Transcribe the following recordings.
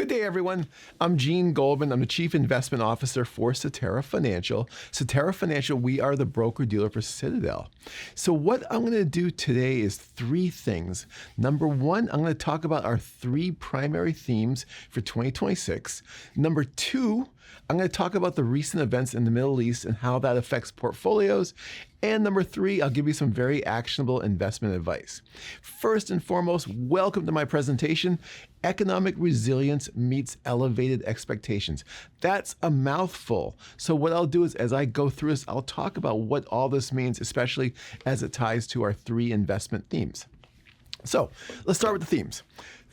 day, everyone. I'm Gene Goldman. I'm the Chief Investment Officer for Cetera Financial. Cetera Financial, we are the broker-dealer for Citadel. So what I'm going to do today is three things. Number one, I'm going to talk about our three primary themes for 2026. Number two, I'm going to talk about the recent events in the Middle East and how that affects portfolios. And number three, I'll give you some very actionable investment advice. First and foremost, welcome to my presentation. Economic resilience meets elevated expectations. That's a mouthful. So what I'll do is, as I go through this, I'll talk about what all this means, especially as it ties to our three investment themes. So let's start with the themes.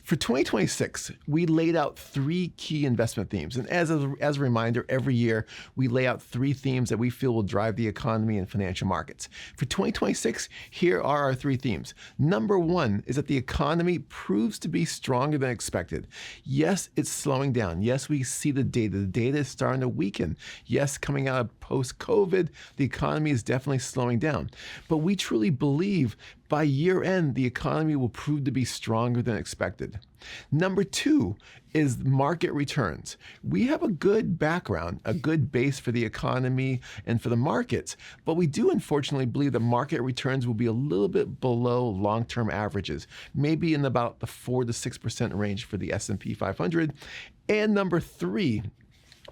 For 2026, we laid out three key investment themes. And as a reminder, every year we lay out three themes that we feel will drive the economy and financial markets. For 2026, here are our three themes. Number one is that the economy proves to be stronger than expected. Yes, it's slowing down. Yes, we see the data. The data is starting to weaken. Yes, coming out of post-COVID, the economy is definitely slowing down. But we truly believe by year end, the economy will prove to be stronger than expected. Number two is market returns. We have a good background, a good base for the economy and for the markets, but we do unfortunately believe that market returns will be a little bit below long-term averages, maybe in about the 4 to 6% range for the S&P 500. And number three,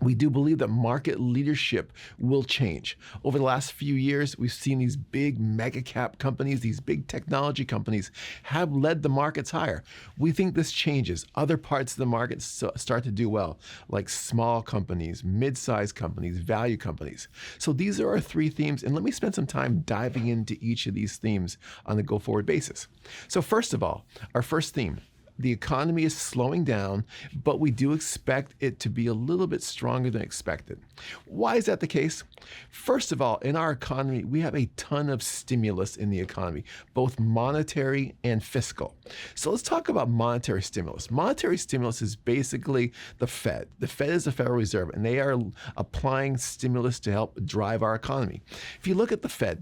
we do believe that market leadership will change. Over the last few years, we've seen these big mega cap companies, these big technology companies have led the markets higher. We think this changes. Other parts of the market start to do well, like small companies, mid-sized companies, value companies. So these are our three themes, and let me spend some time diving into each of these themes on a go-forward basis. So first of all, our first theme. The economy is slowing down, but we do expect it to be a little bit stronger than expected. Why is that the case? First of all, in our economy, we have a ton of stimulus in the economy, both monetary and fiscal. So let's talk about monetary stimulus. Monetary stimulus is basically the Fed. The Fed is the Federal Reserve, and they are applying stimulus to help drive our economy. If you look at the Fed,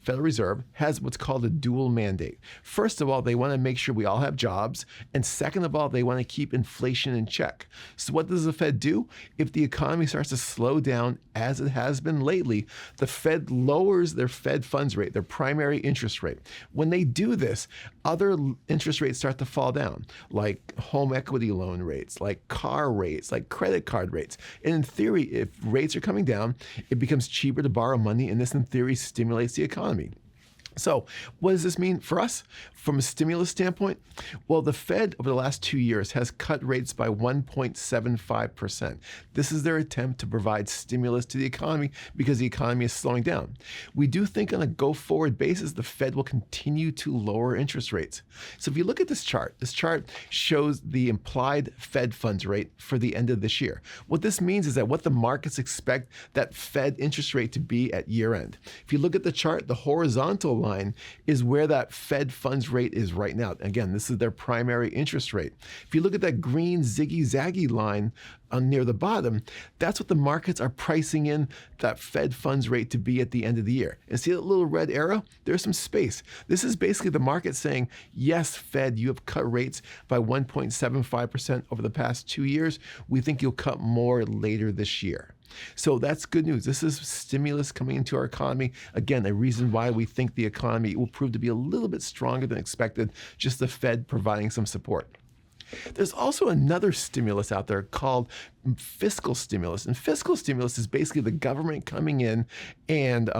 Federal Reserve, has what's called a dual mandate. First of all, they want to make sure we all have jobs. And second of all, they want to keep inflation in check. So what does the Fed do? If the economy starts to slow down, as it has been lately, the Fed lowers their Fed funds rate, their primary interest rate. When they do this, other interest rates start to fall down, like home equity loan rates, like car rates, like credit card rates. And in theory, if rates are coming down, it becomes cheaper to borrow money, and this in theory stimulates the economy. So what does this mean for us from a stimulus standpoint? Well, the Fed over the last 2 years has cut rates by 1.75%. This is their attempt to provide stimulus to the economy because the economy is slowing down. We do think on a go-forward basis, the Fed will continue to lower interest rates. So if you look at this chart shows the implied Fed funds rate for the end of this year. What this means is that what the markets expect that Fed interest rate to be at year end. If you look at the chart, the horizontal line is where that Fed funds rate is right now. Again, this is their primary interest rate. If you look at that green ziggy-zaggy line near the bottom, that's what the markets are pricing in that Fed funds rate to be at the end of the year. And see that little red arrow? There's some space. This is basically the market saying, yes, Fed, you have cut rates by 1.75% over the past 2 years. We think you'll cut more later this year. So that's good news. This is stimulus coming into our economy. Again, a reason why we think the economy will prove to be a little bit stronger than expected, just the Fed providing some support. There's also another stimulus out there called fiscal stimulus. And fiscal stimulus is basically the government coming in and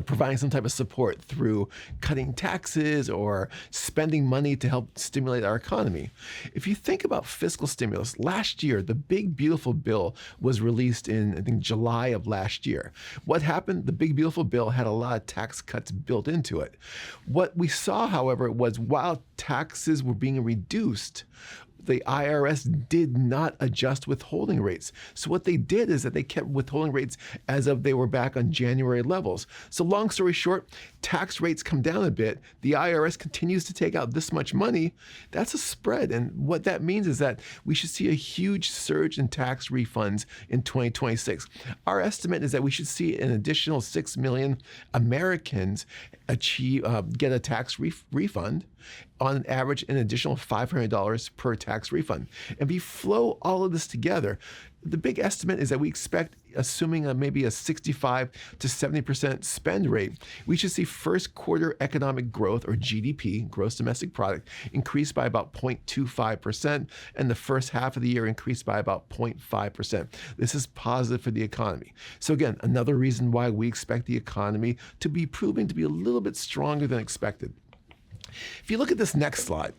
providing some type of support through cutting taxes or spending money to help stimulate our economy. If you think about fiscal stimulus, last year, the big beautiful bill was released in, I think, July of last year. What happened? The big beautiful bill had a lot of tax cuts built into it. What we saw, however, was while taxes were being reduced, the IRS did not adjust withholding rates. So what they did is that they kept withholding rates as of they were back on January levels. So long story short, tax rates come down a bit. The IRS continues to take out this much money. That's a spread. And what that means is that we should see a huge surge in tax refunds in 2026. Our estimate is that we should see an additional 6 million Americans get a tax refund. on average, an additional $500 per tax refund. And if you flow all of this together, the big estimate is that we expect, assuming maybe a 65 to 70% spend rate, we should see first quarter economic growth, or GDP, gross domestic product, increase by about 0.25%, and the first half of the year increase by about 0.5%. This is positive for the economy. So again, another reason why we expect the economy to be proving to be a little bit stronger than expected. If you look at this next slide,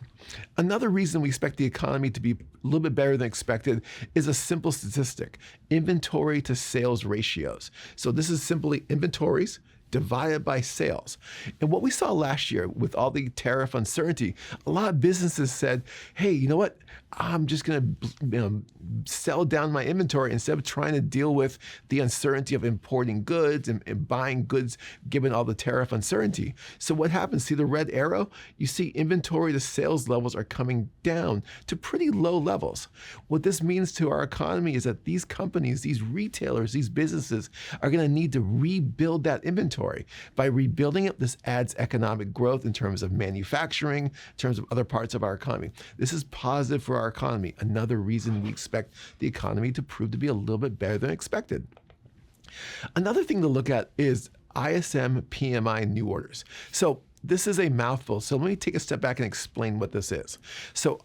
another reason we expect the economy to be a little bit better than expected is a simple statistic: inventory to sales ratios. So this is simply inventories divided by sales. And what we saw last year with all the tariff uncertainty, a lot of businesses said, hey, you know what? I'm just going to sell down my inventory instead of trying to deal with the uncertainty of importing goods and buying goods given all the tariff uncertainty. So what happens? See the red arrow? You see inventory to sales levels are coming down to pretty low levels. What this means to our economy is that these companies, these retailers, these businesses are going to need to rebuild that inventory. By rebuilding it, this adds economic growth in terms of manufacturing, in terms of other parts of our economy. This is positive for our economy. Another reason we expect the economy to prove to be a little bit better than expected. Another thing to look at is ISM PMI new orders. So this is a mouthful, so let me take a step back and explain what this is. So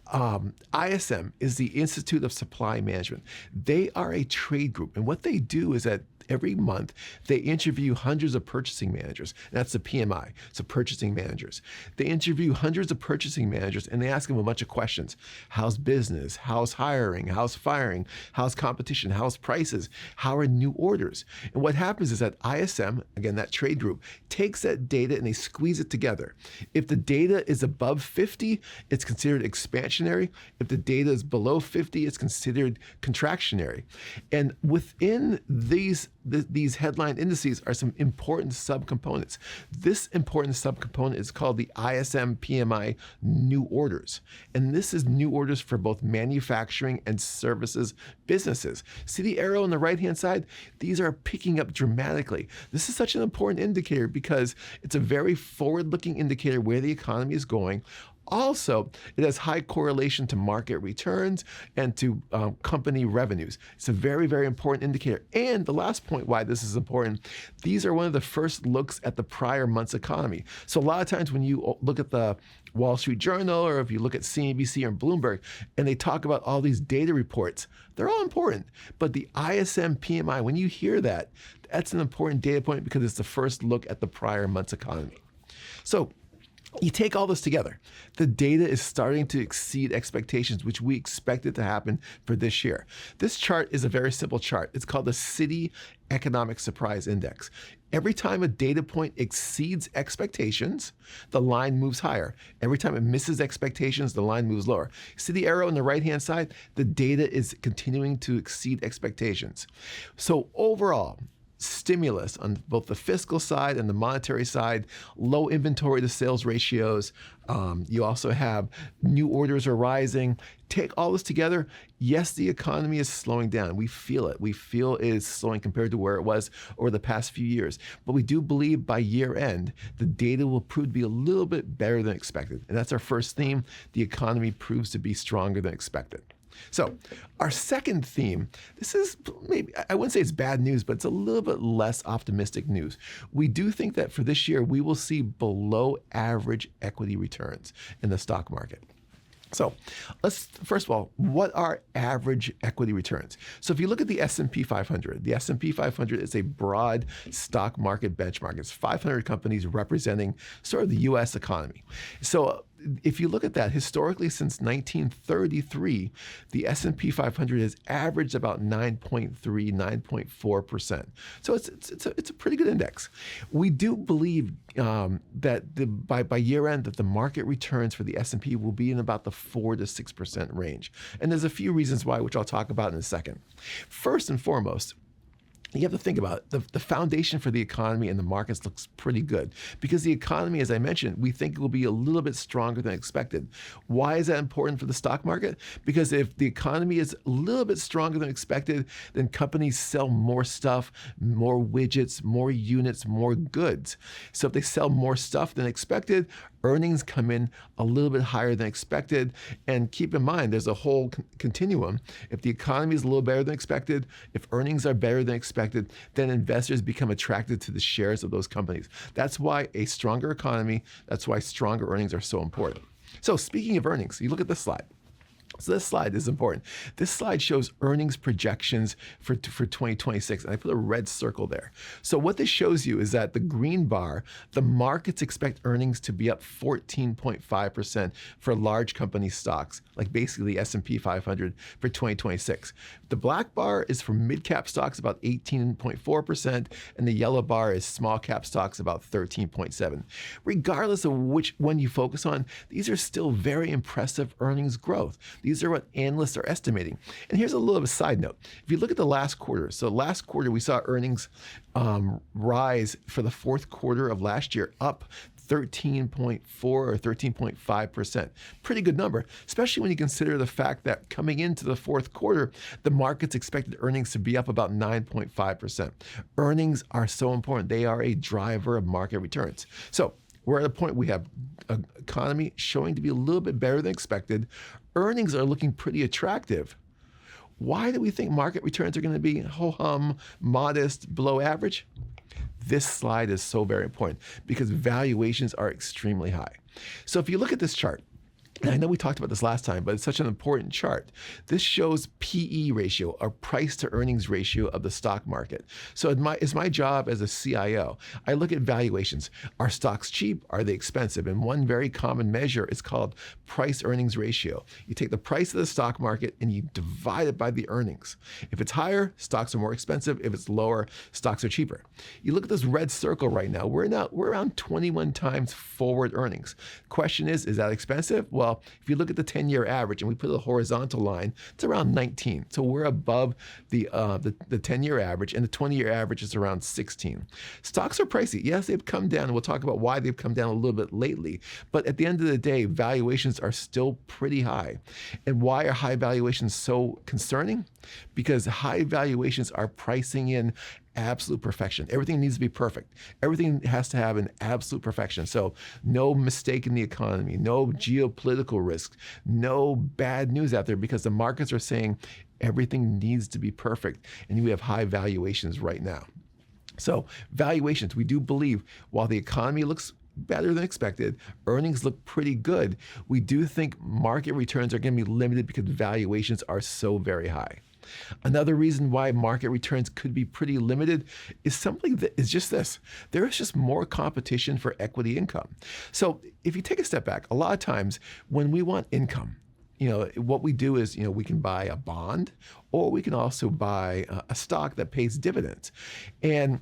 ISM is the Institute of Supply Management. They are a trade group, and what they do is that every month, they interview hundreds of purchasing managers. And that's the PMI, so purchasing managers. They interview hundreds of purchasing managers and they ask them a bunch of questions. How's business? How's hiring? How's firing? How's competition? How's prices? How are new orders? And what happens is that ISM, again, that trade group, takes that data and they squeeze it together. If the data is above 50, it's considered expansionary. If the data is below 50, it's considered contractionary. And within these headline indices are some important subcomponents. This important subcomponent is called the ISM PMI new orders. And this is new orders for both manufacturing and services businesses. See the arrow on the right-hand side? These are picking up dramatically. This is such an important indicator because it's a very forward-looking indicator where the economy is going. Also, it has high correlation to market returns and to company revenues. It's a very, very important indicator. And the last point why this is important, these are one of the first looks at the prior month's economy. So a lot of times when you look at the Wall Street Journal or if you look at CNBC or Bloomberg and they talk about all these data reports, they're all important. But the ISM PMI, when you hear that, that's an important data point because it's the first look at the prior month's economy. So you take all this together, the data is starting to exceed expectations, which we expected to happen for this year. This chart is a very simple chart. It's called the Citi Economic Surprise Index. Every time a data point exceeds expectations, the line moves higher. Every time it misses expectations, the line moves lower. See the arrow on the right-hand side? The data is continuing to exceed expectations. So overall, stimulus on both the fiscal side and the monetary side, low inventory to sales ratios. You also have new orders are rising. Take all this together. Yes, the economy is slowing down. We feel it. We feel it is slowing compared to where it was over the past few years. But we do believe by year end, the data will prove to be a little bit better than expected. And that's our first theme. The economy proves to be stronger than expected. So our second theme, this is maybe, I wouldn't say it's bad news, but it's a little bit less optimistic news. We do think that for this year, we will see below average equity returns in the stock market. So let's, first of all, what are average equity returns? So if you look at the S&P 500, the S&P 500 is a broad stock market benchmark. It's 500 companies representing sort of the U.S. economy. So if you look at that, historically since 1933, the S&P 500 has averaged about 9.3, 9.4%. So it's a pretty good index. We do believe that by year end that the market returns for the S&P will be in about the 4 to 6% range. And there's a few reasons why, which I'll talk about in a second. First and foremost, you have to think about it. The foundation for the economy and the markets looks pretty good because the economy, as I mentioned, we think will be a little bit stronger than expected. Why is that important for the stock market? Because if the economy is a little bit stronger than expected, then companies sell more stuff, more widgets, more units, more goods. So if they sell more stuff than expected, earnings come in a little bit higher than expected. And keep in mind, there's a whole continuum. If the economy is a little better than expected, if earnings are better than expected, then investors become attracted to the shares of those companies. That's why a stronger economy, that's why stronger earnings are so important. So speaking of earnings, you look at this slide. So this slide is important. This slide shows earnings projections for 2026, and I put a red circle there. So what this shows you is that the green bar, the markets expect earnings to be up 14.5% for large company stocks, like basically S&P 500 for 2026. The black bar is for mid-cap stocks, about 18.4%, and the yellow bar is small-cap stocks, about 13.7%. Regardless of which one you focus on, these are still very impressive earnings growth. These are what analysts are estimating. And here's a little of a side note. If you look at the last quarter, so last quarter we saw earnings rise for the fourth quarter of last year, up 13.4 or 13.5%. Pretty good number, especially when you consider the fact that coming into the fourth quarter, the markets expected earnings to be up about 9.5%. Earnings are so important. They are a driver of market returns. So we're at a point we have an economy showing to be a little bit better than expected. Earnings are looking pretty attractive. Why do we think market returns are going to be ho-hum, modest, below average? This slide is so very important because valuations are extremely high. So if you look at this chart, and I know we talked about this last time, but it's such an important chart. This shows PE ratio, or price to earnings ratio of the stock market. So it's my job as a CIO. I look at valuations. Are stocks cheap? Are they expensive? And one very common measure is called price earnings ratio. You take the price of the stock market and you divide it by the earnings. If it's higher, stocks are more expensive. If it's lower, stocks are cheaper. You look at this red circle right now. We're around 21 times forward earnings. Question is that expensive? Well, if you look at the 10-year average and we put a horizontal line, it's around 19. So we're above the 10-year average, and the 20-year average is around 16. Stocks are pricey. Yes, they've come down, and we'll talk about why they've come down a little bit lately. But at the end of the day, valuations are still pretty high. And why are high valuations so concerning? Because high valuations are pricing in absolute perfection. Everything needs to be perfect. Everything has to have an absolute perfection. So no mistake in the economy, no geopolitical risks, no bad news out there because the markets are saying everything needs to be perfect. And we have high valuations right now. So valuations, we do believe while the economy looks better than expected, earnings look pretty good, we do think market returns are going to be limited because valuations are so very high. Another reason why market returns could be pretty limited is simply just this. There is just more competition for equity income. So if you take a step back, a lot of times when we want income, what we do is, we can buy a bond or we can also buy a stock that pays dividends. And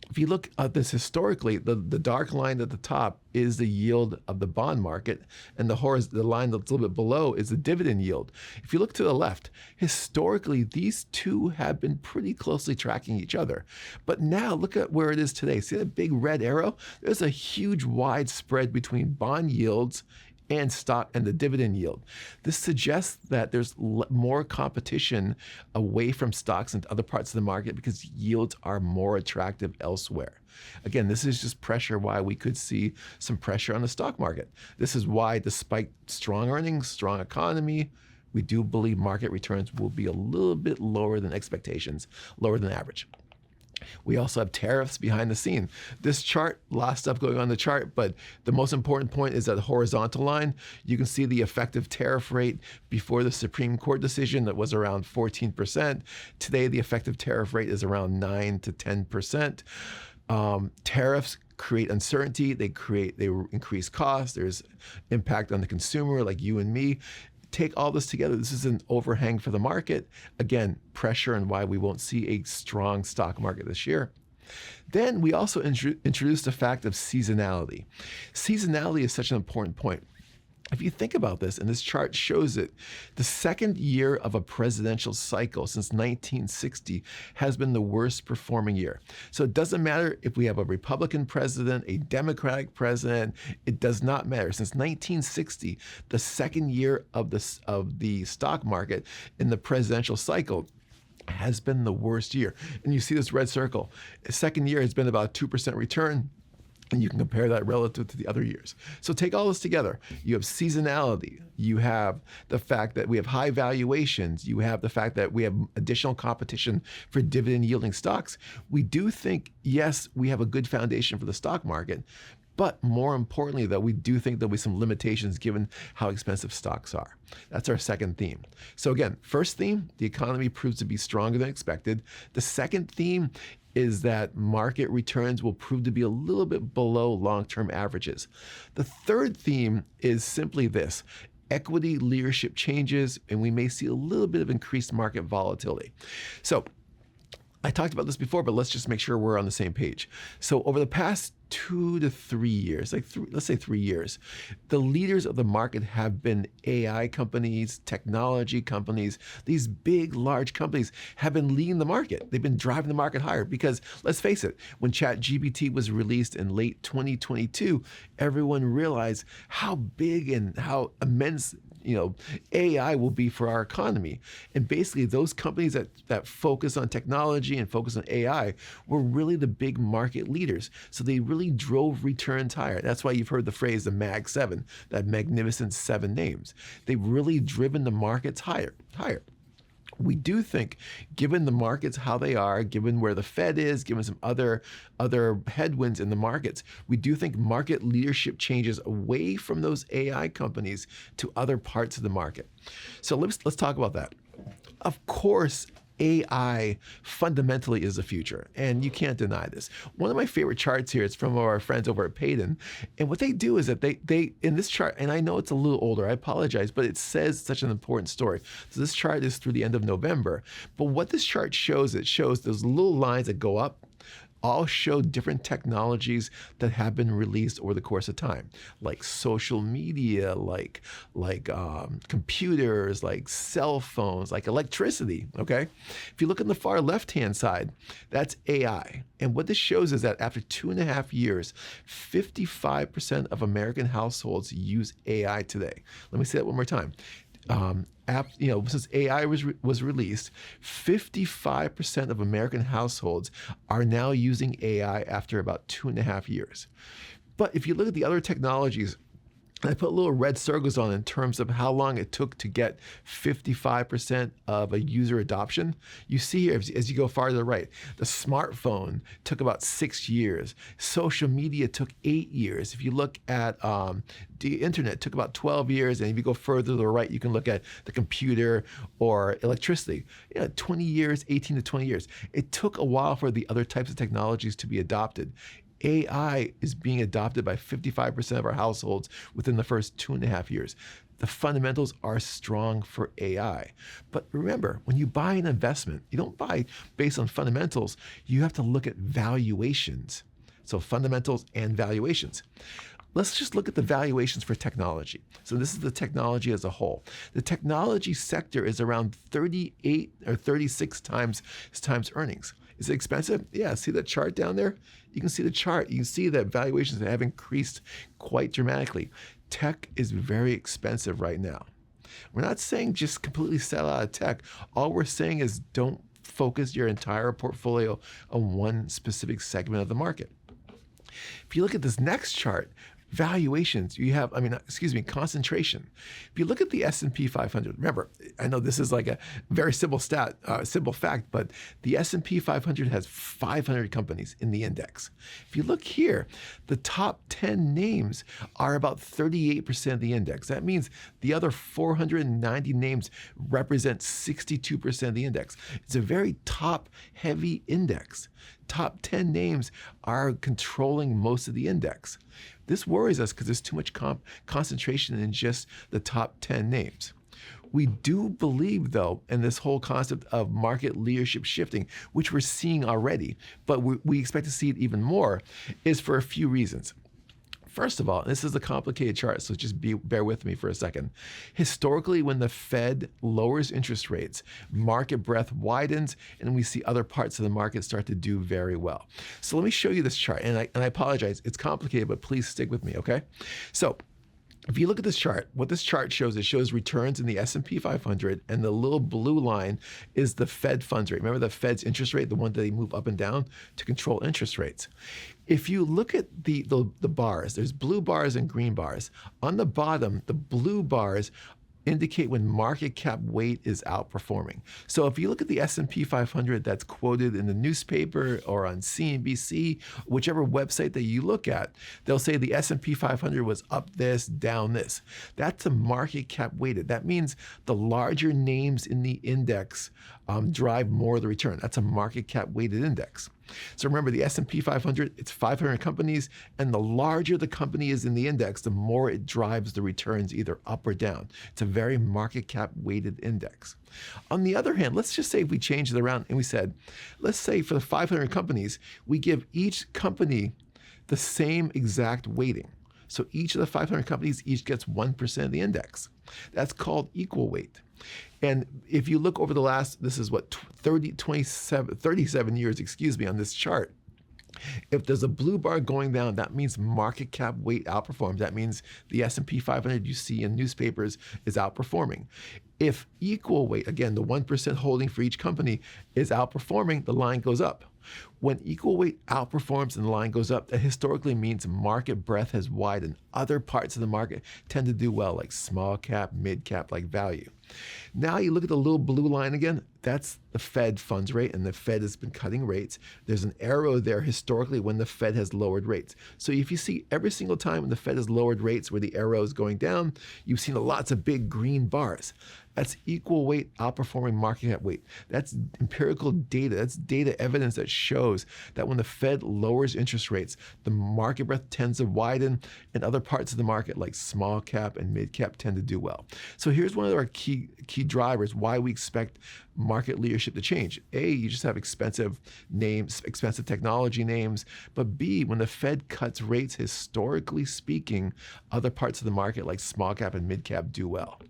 if you look at this historically, the dark line at the top is the yield of the bond market, and the line that's a little bit below is the dividend yield. If you look to the left, historically, these two have been pretty closely tracking each other. But now look at where it is today. See that big red arrow? There's a huge wide spread between bond yields and stock and the dividend yield. This suggests that there's more competition away from stocks and other parts of the market because yields are more attractive elsewhere. Again, this is just pressure why we could see some pressure on the stock market. This is why, despite strong earnings, strong economy, we do believe market returns will be a little bit lower than expectations, lower than average. We also have tariffs behind the scene. This chart, a lot of stuff going on in the chart, but the most important point is that the horizontal line. You can see the effective tariff rate before the Supreme Court decision that was around 14%. Today, the effective tariff rate is around 9 to 10%. Tariffs create uncertainty. They increase costs. There's impact on the consumer like you and me. Take all this together, this is an overhang for the market. Again, pressure on why we won't see a strong stock market this year. Then we also introduced the fact of seasonality. Seasonality is such an important point. If you think about this, and this chart shows it, the second year of a presidential cycle since 1960 has been the worst performing year. So it doesn't matter if we have a Republican president, a Democratic president, it does not matter. Since 1960, the second year of the stock market in the presidential cycle has been the worst year. And you see this red circle. The second year has been about 2% return. And you can compare that relative to the other years. So take all this together. You have seasonality. You have the fact that we have high valuations. You have the fact that we have additional competition for dividend yielding stocks. We do think, yes, we have a good foundation for the stock market. But more importantly, though, we do think there'll be some limitations given how expensive stocks are. That's our second theme. So again, first theme, the economy proves to be stronger than expected. The second theme is that market returns will prove to be a little bit below long-term averages. The third theme is simply this: equity leadership changes, and we may see a little bit of increased market volatility. So I talked about this before, but let's just make sure we're on the same page. So over the past 2 to 3 years, let's say 3 years, the leaders of the market have been AI companies, technology companies. These big, large companies have been leading the market. They've been driving the market higher because, let's face it, when ChatGPT was released in late 2022, everyone realized how big and how immense AI will be for our economy. And basically those companies that focus on technology and focus on AI were really the big market leaders. So they really drove returns higher. That's why you've heard the phrase the Mag 7, that magnificent 7 names. They've really driven the markets higher. We do think, given the markets how they are, given where the Fed is, given some other headwinds in the markets, we do think market leadership changes away from those AI companies to other parts of the market. So let's talk about that. Of course, AI fundamentally is the future, and you can't deny this. One of my favorite charts here is from our friends over at Payton, and what they do is that they in this chart, and I know it's a little older, I apologize, but it says such an important story. So this chart is through the end of November, but what this chart shows, it shows those little lines that go up, all show different technologies that have been released over the course of time, like social media, like computers, like cell phones, like electricity, okay? If you look on the far left-hand side, that's AI. And what this shows is that after 2.5 years, 55% of American households use AI today. Let me say that one more time. Since AI was released, 55% of American households are now using AI after about 2.5 years. But if you look at the other technologies, I put little red circles on in terms of how long it took to get 55% of a user adoption. You see here, as you go farther to the right, the smartphone took about 6 years. Social media took 8 years. If you look at the internet, it took about 12 years. And if you go further to the right, you can look at the computer or electricity. 20 years, 18 to 20 years. It took a while for the other types of technologies to be adopted. AI is being adopted by 55% of our households within the first 2.5 years. The fundamentals are strong for AI. But remember, when you buy an investment, you don't buy based on fundamentals. You have to look at valuations. So fundamentals and valuations. Let's just look at the valuations for technology. So this is the technology as a whole. The technology sector is around 38 or 36 times earnings. Is it expensive? Yeah, see that chart down there? You can see the chart. You can see that valuations have increased quite dramatically. Tech is very expensive right now. We're not saying just completely sell out of tech. All we're saying is don't focus your entire portfolio on one specific segment of the market. If you look at this next chart, valuations, concentration. If you look at the S&P 500, remember, I know this is like a very simple fact, but the S&P 500 has 500 companies in the index. If you look here, the top 10 names are about 38% of the index. That means the other 490 names represent 62% of the index. It's a very top-heavy index. Top 10 names are controlling most of the index. This worries us because there's too much concentration in just the top 10 names. We do believe, though, in this whole concept of market leadership shifting, which we're seeing already, but we expect to see it even more, is for a few reasons. First of all, this is a complicated chart, so just bear with me for a second. Historically, when the Fed lowers interest rates, market breadth widens, and we see other parts of the market start to do very well. So let me show you this chart, and I apologize, it's complicated, but please stick with me, okay? So if you look at this chart, what this chart shows, it shows returns in the S&P 500, and the little blue line is the Fed funds rate. Remember the Fed's interest rate, the one that they move up and down to control interest rates. If you look at the bars, there's blue bars and green bars. On the bottom, the blue bars indicate when market cap weight is outperforming. So if you look at the S&P 500 that's quoted in the newspaper or on CNBC, whichever website that you look at, they'll say the S&P 500 was up this, down this. That's a market cap weighted. That means the larger names in the index drive more of the return. That's a market cap weighted index. So remember, the S&P 500, it's 500 companies, and the larger the company is in the index, the more it drives the returns either up or down. It's a very market cap weighted index. On the other hand, let's just say if we change it around and we said, let's say for the 500 companies, we give each company the same exact weighting. So each of the 500 companies each gets 1% of the index. That's called equal weight. And if you look over the last, this is what, 37 years, on this chart, if there's a blue bar going down, that means market cap weight outperforms. That means the S&P 500 you see in newspapers is outperforming. If equal weight, again, the 1% holding for each company is outperforming, the line goes up. When equal weight outperforms and the line goes up, that historically means market breadth has widened. Other parts of the market tend to do well, like small cap, mid cap, like value. Now you look at the little blue line again, that's the Fed funds rate, and the Fed has been cutting rates. There's an arrow there historically when the Fed has lowered rates. So if you see every single time when the Fed has lowered rates where the arrow is going down, you've seen lots of big green bars. That's equal weight outperforming market cap weight. That's empirical data. That's data evidence that shows that when the Fed lowers interest rates, the market breadth tends to widen, and other parts of the market like small cap and mid cap tend to do well. So here's one of our key drivers why we expect market leadership to change. A, you just have expensive names, expensive technology names, but B, when the Fed cuts rates, historically speaking, other parts of the market like small cap and mid cap do well.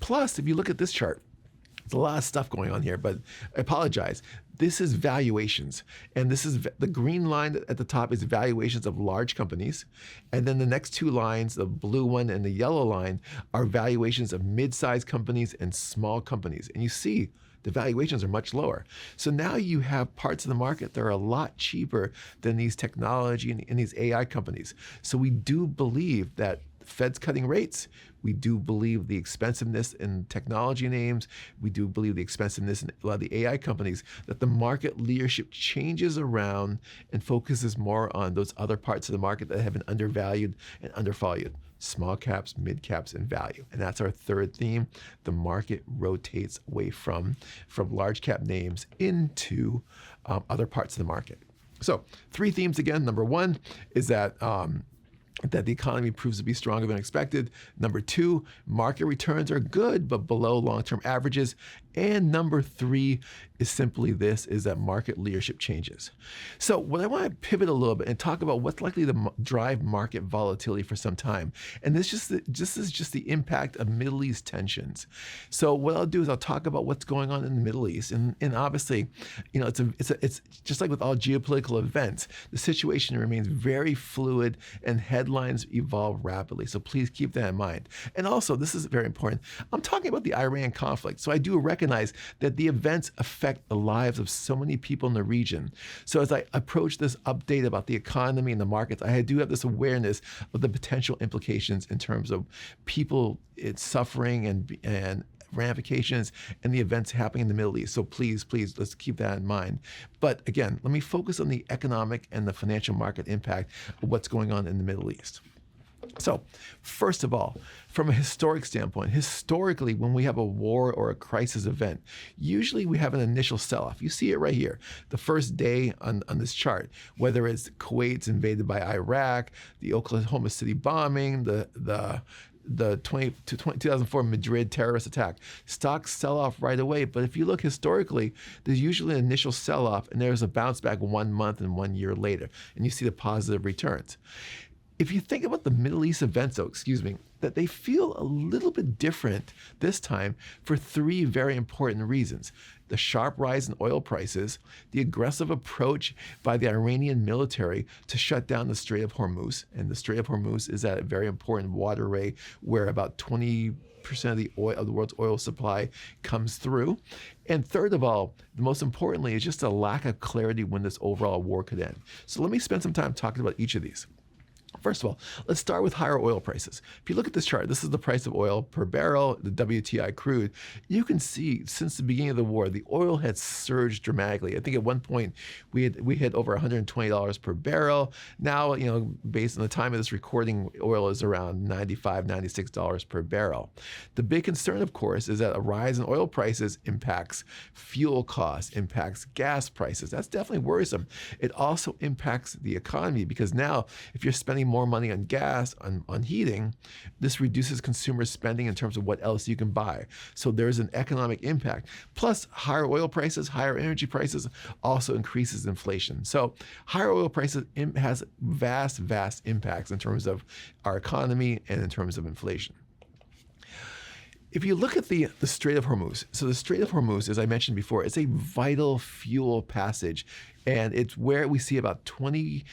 Plus, if you look at this chart, there's a lot of stuff going on here, but I apologize. This is valuations. And this is the green line at the top is valuations of large companies. And then the next two lines, the blue one and the yellow line, are valuations of mid-sized companies and small companies. And you see the valuations are much lower. So now you have parts of the market that are a lot cheaper than these technology and these AI companies. So we do believe that Fed's cutting rates. We do believe the expensiveness in technology names. We do believe the expensiveness in a lot of the AI companies, that the market leadership changes around and focuses more on those other parts of the market that have been undervalued and undervalued. Small caps, mid caps, and value. And that's our third theme. The market rotates away from large cap names into other parts of the market. So 3 themes again. Number 1 is that the economy proves to be stronger than expected. Number 2, market returns are good, but below long-term averages. And number 3 is simply this, is that market leadership changes. So what I want to pivot a little bit and talk about what's likely to drive market volatility for some time. And this is just the impact of Middle East tensions. So what I'll do is I'll talk about what's going on in the Middle East. And obviously, it's just like with all geopolitical events, the situation remains very fluid and headlines evolve rapidly. So please keep that in mind. And also, this is very important. I'm talking about the Iran conflict. So I do recognize that the events affect the lives of so many people in the region. So as I approach this update about the economy and the markets, I do have this awareness of the potential implications in terms of people suffering and ramifications and the events happening in the Middle East. So please, let's keep that in mind. But again, let me focus on the economic and the financial market impact of what's going on in the Middle East. So first of all, from a historic standpoint, historically, when we have a war or a crisis event, usually we have an initial sell-off. You see it right here, the first day on this chart, whether it's Kuwait's invaded by Iraq, the Oklahoma City bombing, the 2004 Madrid terrorist attack. Stocks sell off right away, but if you look historically, there's usually an initial sell-off and there's a bounce back 1 month and 1 year later, and you see the positive returns. If you think about the Middle East events, though, that they feel a little bit different this time for three very important reasons. The sharp rise in oil prices, the aggressive approach by the Iranian military to shut down the Strait of Hormuz. And the Strait of Hormuz is a very important waterway where about 20% of the world's oil supply comes through. And third of all, most importantly, is just a lack of clarity when this overall war could end. So let me spend some time talking about each of these. First of all, let's start with higher oil prices. If you look at this chart, this is the price of oil per barrel, the WTI crude. You can see since the beginning of the war, the oil had surged dramatically. I think at one point we hit over $120 per barrel. Now, based on the time of this recording, oil is around $95, $96 per barrel. The big concern, of course, is that a rise in oil prices impacts fuel costs, impacts gas prices. That's definitely worrisome. It also impacts the economy because now if you're spending more money on gas, on heating, this reduces consumer spending in terms of what else you can buy. So there's an economic impact. Plus, higher oil prices, higher energy prices also increases inflation. So higher oil prices has vast impacts in terms of our economy and in terms of inflation. If you look at the Strait of Hormuz, so the Strait of Hormuz, as I mentioned before, it's a vital fuel passage, and it's where we see about 20%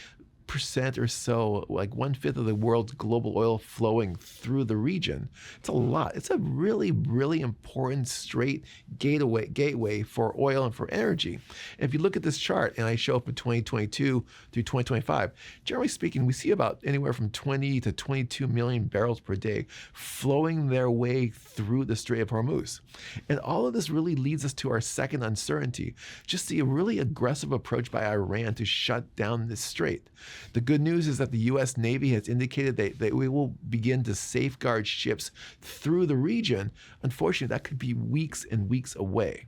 or so, like 1/5 of the world's global oil flowing through the region. It's a lot. It's a really important straight gateway for oil and for energy. And if you look at this chart, and I show from 2022 through 2025, generally speaking, we see about anywhere from 20 to 22 million barrels per day flowing their way through the Strait of Hormuz. And all of this really leads us to our second uncertainty, just the really aggressive approach by Iran to shut down this strait. The good news is that the U.S. Navy has indicated that we will begin to safeguard ships through the region. Unfortunately, that could be weeks and weeks away.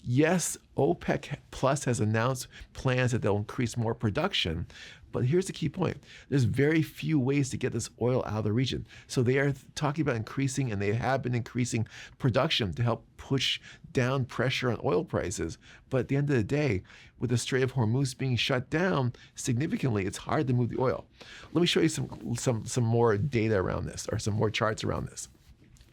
Yes, OPEC Plus has announced plans that they'll increase more production, but here's the key point. There's very few ways to get this oil out of the region. So they are talking about increasing, and they have been increasing production to help push down pressure on oil prices. But at the end of the day, with the Strait of Hormuz being shut down significantly, it's hard to move the oil. Let me show you some more data around this, or some more charts around this.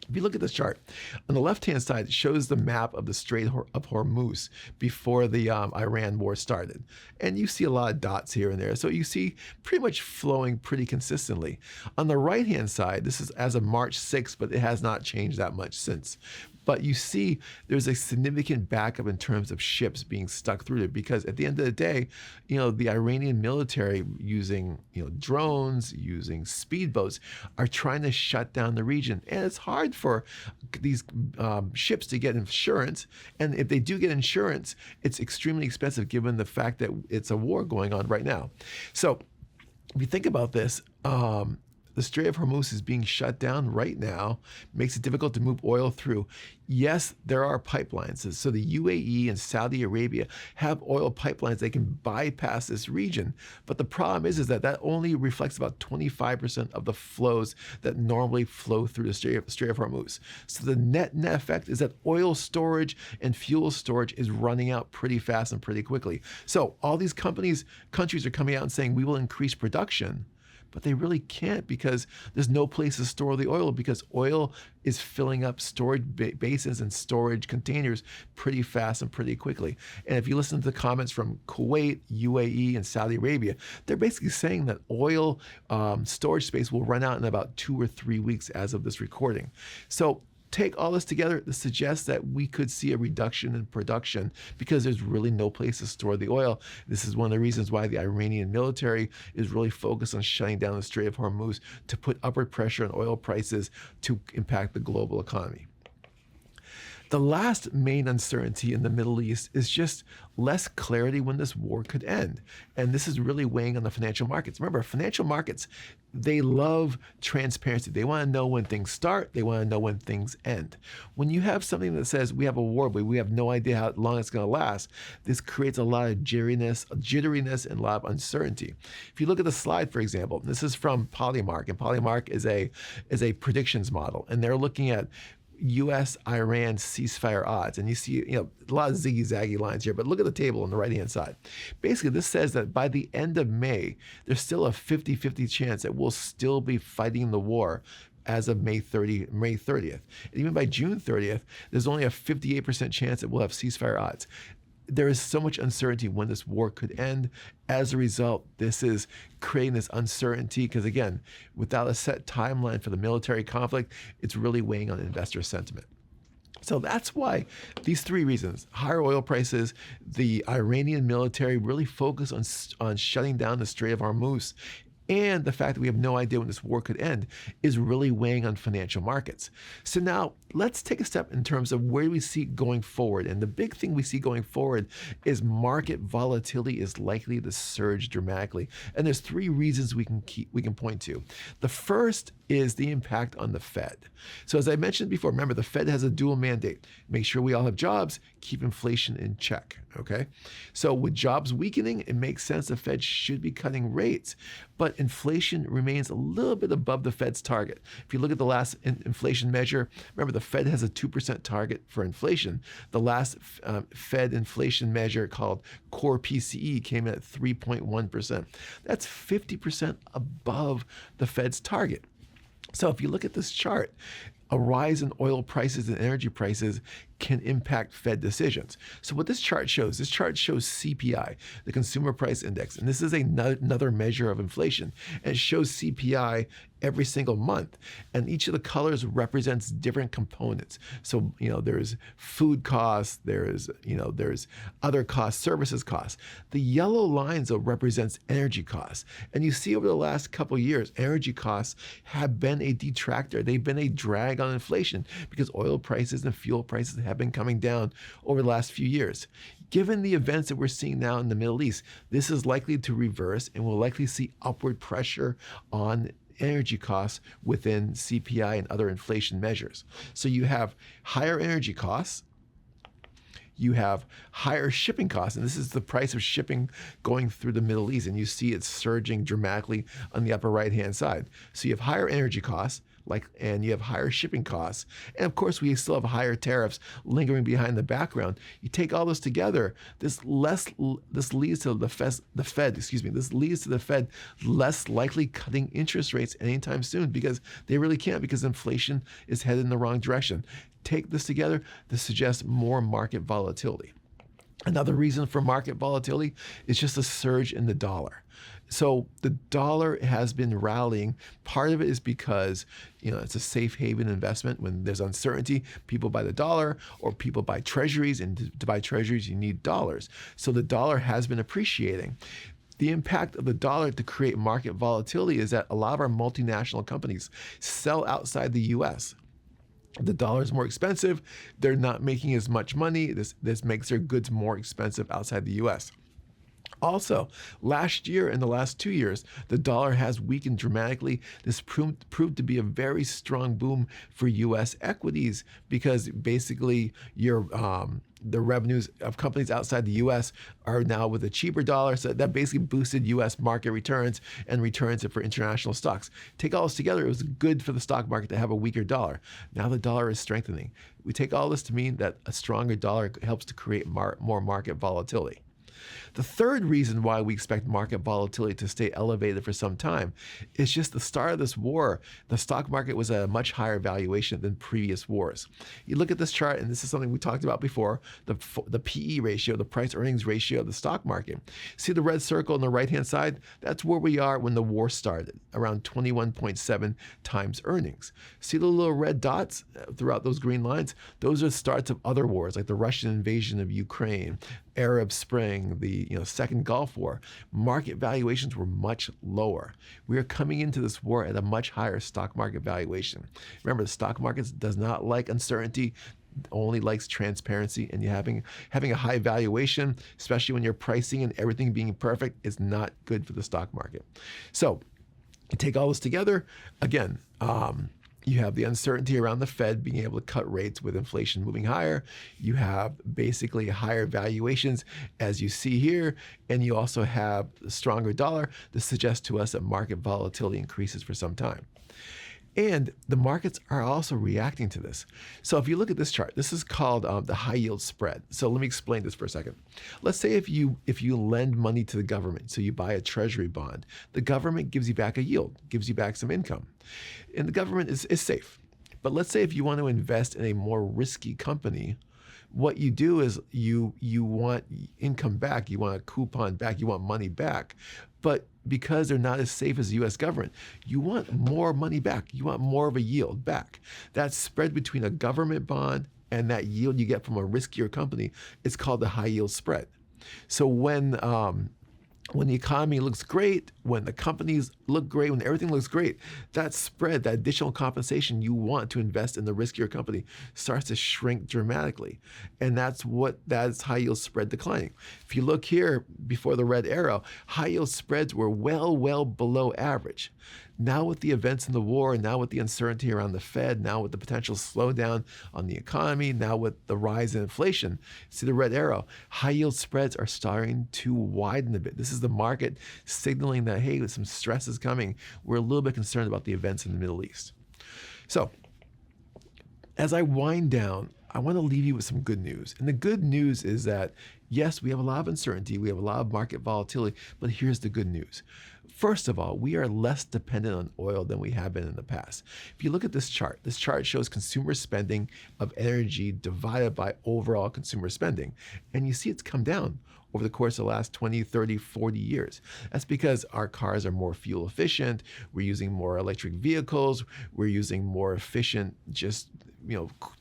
If you look at this chart, on the left-hand side, it shows the map of the Strait of Hormuz before the Iran war started. And you see a lot of dots here and there. So you see pretty much flowing pretty consistently. On the right-hand side, this is as of March 6th, but it has not changed that much since. But you see there's a significant backup in terms of ships being stuck through it, because at the end of the day, the Iranian military using drones, using speedboats, are trying to shut down the region. And it's hard for these ships to get insurance. And if they do get insurance, it's extremely expensive given the fact that it's a war going on right now. So if you think about this, the Strait of Hormuz is being shut down right now, makes it difficult to move oil through. Yes, there are pipelines. So the UAE and Saudi Arabia have oil pipelines. They can bypass this region. But the problem is that only reflects about 25% of the flows that normally flow through the Strait of Hormuz. So the net effect is that oil storage and fuel storage is running out pretty fast and pretty quickly. So all these countries are coming out and saying, we will increase production. But they really can't, because there's no place to store the oil, because oil is filling up storage basins and storage containers pretty fast and pretty quickly. And if you listen to the comments from Kuwait, UAE, and Saudi Arabia, they're basically saying that oil storage space will run out in about 2 or 3 weeks as of this recording. So take all this together to suggest that we could see a reduction in production because there's really no place to store the oil. This is one of the reasons why the Iranian military is really focused on shutting down the Strait of Hormuz to put upward pressure on oil prices to impact the global economy. The last main uncertainty in the Middle East is just less clarity when this war could end. And this is really weighing on the financial markets. Remember, financial markets, they love transparency. They want to know when things start. They want to know when things end. When you have something that says we have a war, but we have no idea how long it's going to last, this creates a lot of jitteriness and a lot of uncertainty. If you look at the slide, for example, this is from Polymark, and Polymark is a predictions model, and they're looking at U.S.-Iran ceasefire odds, and you see a lot of ziggy-zaggy lines here, but look at the table on the right-hand side. Basically, this says that by the end of May, there's still a 50-50 chance that we'll still be fighting the war as of May 30th. And even by June 30th, there's only a 58% chance that we'll have ceasefire odds. There is so much uncertainty when this war could end. As a result, this is creating this uncertainty because, again, without a set timeline for the military conflict, it's really weighing on investor sentiment. So that's why these three reasons, higher oil prices, the Iranian military really focus on shutting down the Strait of Hormuz, and the fact that we have no idea when this war could end is really weighing on financial markets. So now let's take a step in terms of where we see going forward. And the big thing we see going forward is market volatility is likely to surge dramatically. And there's three reasons we can point to. The first is the impact on the Fed. So as I mentioned before, remember the Fed has a dual mandate. Make sure we all have jobs, keep inflation in check, okay? So with jobs weakening, it makes sense the Fed should be cutting rates, but inflation remains a little bit above the Fed's target. If you look at the last inflation measure, remember the Fed has a 2% target for inflation. The last Fed inflation measure called core PCE came in at 3.1%. That's 50% above the Fed's target. So if you look at this chart, a rise in oil prices and energy prices can impact Fed decisions. So what this chart shows CPI, the Consumer Price Index, and this is another measure of inflation. And it shows CPI every single month, and each of the colors represents different components. So there's food costs, there's other costs, services costs. The yellow lines though represents energy costs, and you see over the last couple of years, energy costs have been a detractor. They've been a drag on inflation because oil prices and fuel prices have been coming down over the last few years. Given the events that we're seeing now in the Middle East, this is likely to reverse and we'll likely see upward pressure on energy costs within CPI and other inflation measures. So you have higher energy costs, you have higher shipping costs, and this is the price of shipping going through the Middle East, and you see it surging dramatically on the upper right-hand side. So you have higher energy costs, and you have higher shipping costs, and of course we still have higher tariffs lingering behind the background. You take all this together, this leads to the Fed less likely cutting interest rates anytime soon because they really can't, because inflation is headed in the wrong direction. Take this together, this suggests more market volatility. Another reason for market volatility is just a surge in the dollar. So the dollar has been rallying. Part of it is because it's a safe haven investment. When there's uncertainty, people buy the dollar or people buy treasuries, and to buy treasuries, you need dollars. So the dollar has been appreciating. The impact of the dollar to create market volatility is that a lot of our multinational companies sell outside the U.S. The dollar is more expensive. They're not making as much money. This makes their goods more expensive outside the U.S. Also, last year and the last 2 years, the dollar has weakened dramatically. This proved to be a very strong boom for U.S. equities because basically the revenues of companies outside the U.S. are now with a cheaper dollar. So that basically boosted U.S. market returns and returns for international stocks. Take all this together, it was good for the stock market to have a weaker dollar. Now the dollar is strengthening. We take all this to mean that a stronger dollar helps to create more market volatility. The third reason why we expect market volatility to stay elevated for some time is just the start of this war. The stock market was at a much higher valuation than previous wars. You look at this chart, and this is something we talked about before, the PE ratio, the price earnings ratio of the stock market. See the red circle on the right-hand side? That's where we are when the war started, around 21.7 times earnings. See the little red dots throughout those green lines? Those are the starts of other wars, like the Russian invasion of Ukraine, Arab Spring, the Second Gulf War. Market valuations were much lower. We are coming into this war at a much higher stock market valuation. Remember, the stock market does not like uncertainty, only likes transparency, and having a high valuation, especially when you're pricing and everything being perfect, is not good for the stock market. So you take all this together, again, you have the uncertainty around the Fed being able to cut rates with inflation moving higher. You have basically higher valuations, as you see here, and you also have a stronger dollar. This suggests to us that market volatility increases for some time. And the markets are also reacting to this. So if you look at this chart, this is called the high yield spread. So let me explain this for a second. Let's say if you lend money to the government, so you buy a treasury bond, the government gives you back a yield, gives you back some income. And the government is safe. But let's say if you want to invest in a more risky company, what you do is you want income back, you want a coupon back, you want money back. But because they're not as safe as the US government, you want more money back. You want more of a yield back. That spread between a government bond and that yield you get from a riskier company, it's called the high yield spread. So when the economy looks great, when the companies look great, when everything looks great, that spread, that additional compensation you want to invest in the riskier company starts to shrink dramatically. And that's high yield spread declining. If you look here before the red arrow, high yield spreads were well below average. Now with the events in the war, now with the uncertainty around the Fed, now with the potential slowdown on the economy, now with the rise in inflation, see the red arrow, high yield spreads are starting to widen a bit. This is the market signaling that, hey, some stress is coming. We're a little bit concerned about the events in the Middle East. So as I wind down, I want to leave you with some good news. And the good news is that, yes, we have a lot of uncertainty, we have a lot of market volatility, but here's the good news. First of all, we are less dependent on oil than we have been in the past. If you look at this chart shows consumer spending of energy divided by overall consumer spending. And you see it's come down over the course of the last 20, 30, 40 years. That's because our cars are more fuel efficient, we're using more electric vehicles, we're using more efficient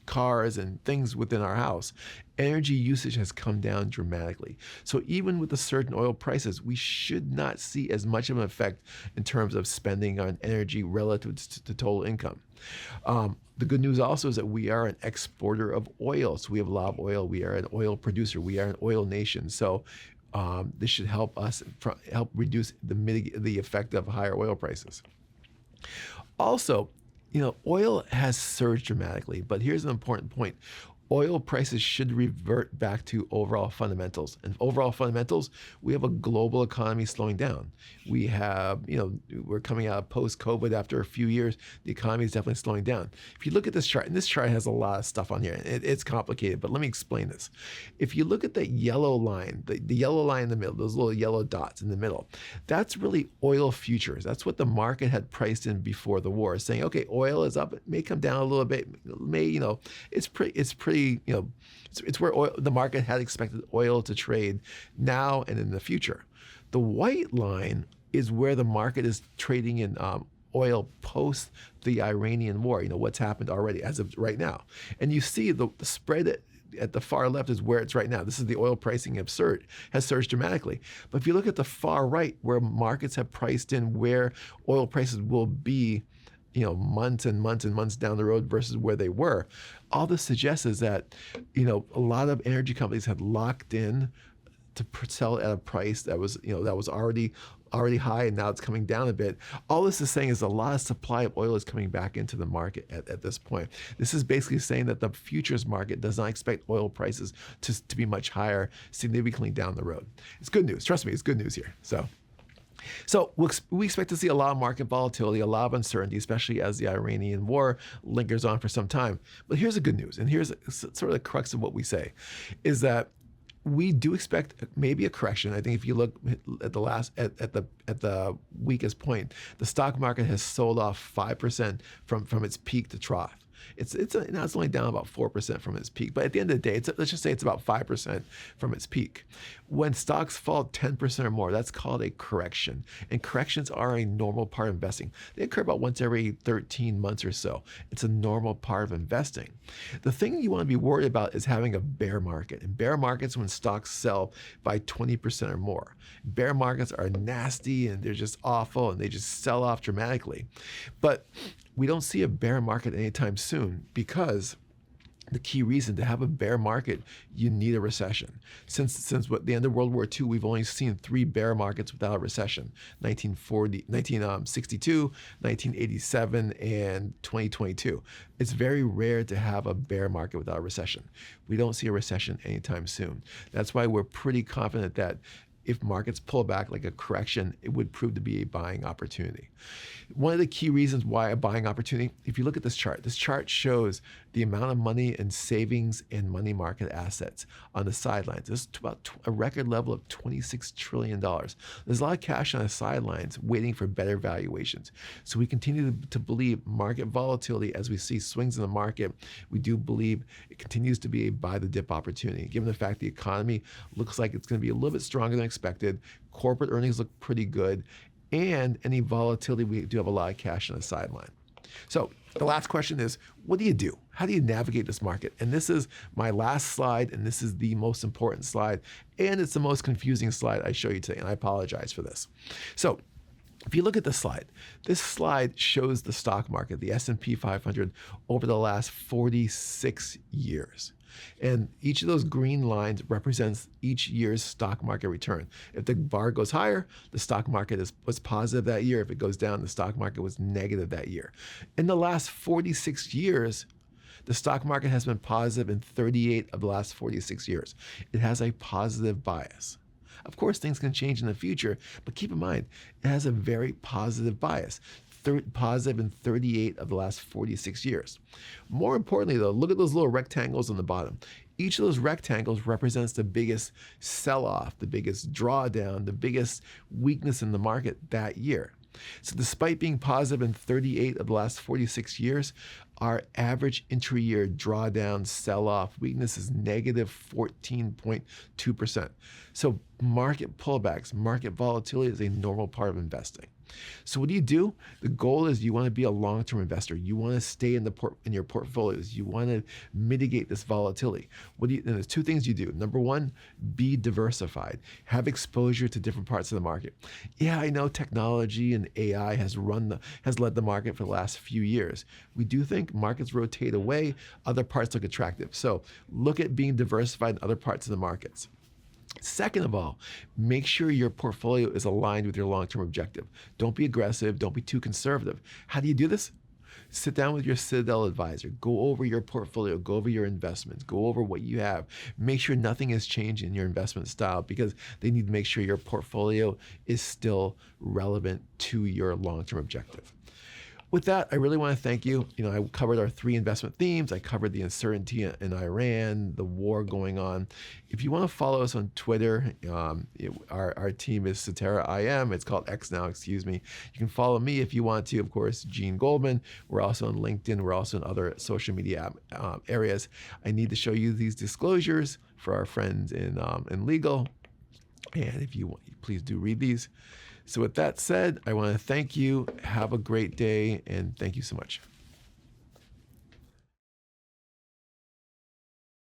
cars and things within our house. Energy usage has come down dramatically. So even with the surge in oil prices, we should not see as much of an effect in terms of spending on energy relative to total income. The good news also is that we are an exporter of oil. So we have a lot of oil. We are an oil producer. We are an oil nation. So this should help us help reduce the effect of higher oil prices. Also, oil has surged dramatically, but here's an important point. Oil prices should revert back to overall fundamentals. And overall fundamentals, we have a global economy slowing down. We have, we're coming out of post-COVID after a few years. The economy is definitely slowing down. If you look at this chart, and this chart has a lot of stuff on here, it's complicated, but let me explain this. If you look at the yellow line, the yellow line in the middle, those little yellow dots in the middle, that's really oil futures. That's what the market had priced in before the war, saying, okay, oil is up, it may come down a little bit, it's pretty, it's where the market had expected oil to trade now and in the future. The white line is where the market is trading in oil post the Iranian war, what's happened already as of right now. And you see the spread at the far left is where it's right now. This is the oil pricing has surged dramatically. But if you look at the far right, where markets have priced in where oil prices will be months and months and months down the road versus where they were, all this suggests is that, a lot of energy companies had locked in to sell at a price that was already high, and now it's coming down a bit. All this is saying is a lot of supply of oil is coming back into the market at this point. This is basically saying that the futures market does not expect oil prices to be much higher significantly down the road. It's good news. Trust me, it's good news here. So we expect to see a lot of market volatility, a lot of uncertainty, especially as the Iranian war lingers on for some time. But here's the good news, and here's sort of the crux of what we say, is that we do expect maybe a correction. I think if you look at the weakest point, the stock market has sold off 5% from its peak to trough. Now it's only down about 4% from its peak, but at the end of the day, let's just say it's about 5% from its peak. When stocks fall 10% or more, that's called a correction. And corrections are a normal part of investing. They occur about once every 13 months or so. It's a normal part of investing. The thing you want to be worried about is having a bear market. And bear markets when stocks sell by 20% or more. Bear markets are nasty and they're just awful and they just sell off dramatically. But we don't see a bear market anytime soon because the key reason to have a bear market, you need a recession. Since the end of World War II, we've only seen 3 bear markets without a recession: 1962, 1987, and 2022. It's very rare to have a bear market without a recession. We don't see a recession anytime soon. That's why we're pretty confident that if markets pull back like a correction, it would prove to be a buying opportunity. One of the key reasons why a buying opportunity, if you look at this chart shows the amount of money in savings and money market assets on the sidelines. This is about a record level of $26 trillion. There's a lot of cash on the sidelines waiting for better valuations. So we continue to believe market volatility as we see swings in the market. We do believe it continues to be a buy the dip opportunity. Given the fact the economy looks like it's going to be a little bit stronger than expected, corporate earnings look pretty good, and any volatility, we do have a lot of cash on the sideline. So the last question is, what do you do? How do you navigate this market? And this is my last slide, and this is the most important slide, and it's the most confusing slide I show you today, and I apologize for this. So if you look at this slide shows the stock market, the S&P 500, over the last 46 years. And each of those green lines represents each year's stock market return. If the bar goes higher, the stock market was positive that year. If it goes down, the stock market was negative that year. In the last 46 years, the stock market has been positive in 38 of the last 46 years. It has a positive bias. Of course, things can change in the future, but keep in mind, it has a very positive bias. Positive in 38 of the last 46 years. More importantly, though, look at those little rectangles on the bottom. Each of those rectangles represents the biggest sell-off, the biggest drawdown, the biggest weakness in the market that year. So despite being positive in 38 of the last 46 years, our average intra-year drawdown, sell-off, weakness is negative 14.2%. So market pullbacks, market volatility is a normal part of investing. So what do? The goal is you want to be a long-term investor. You want to stay in your portfolios. You want to mitigate this volatility. And there's two things you do. Number one, be diversified. Have exposure to different parts of the market. Yeah, I know technology and AI has led the market for the last few years. We do think markets rotate away, other parts look attractive. So look at being diversified in other parts of the markets. Second of all, make sure your portfolio is aligned with your long-term objective. Don't be aggressive. Don't be too conservative. How do you do this? Sit down with your Citadel advisor. Go over your portfolio. Go over your investments. Go over what you have. Make sure nothing has changed in your investment style because they need to make sure your portfolio is still relevant to your long-term objective. With that, I really want to thank you. I covered our 3 investment themes. I covered the uncertainty in Iran, the war going on. If you want to follow us on Twitter, our team is Cetera IM. It's called X now, excuse me. You can follow me if you want to, of course, Gene Goldman. We're also on LinkedIn. We're also in other social media areas. I need to show you these disclosures for our friends in legal. And if you want, please do read these. So with that said, I want to thank you. Have a great day, and thank you so much.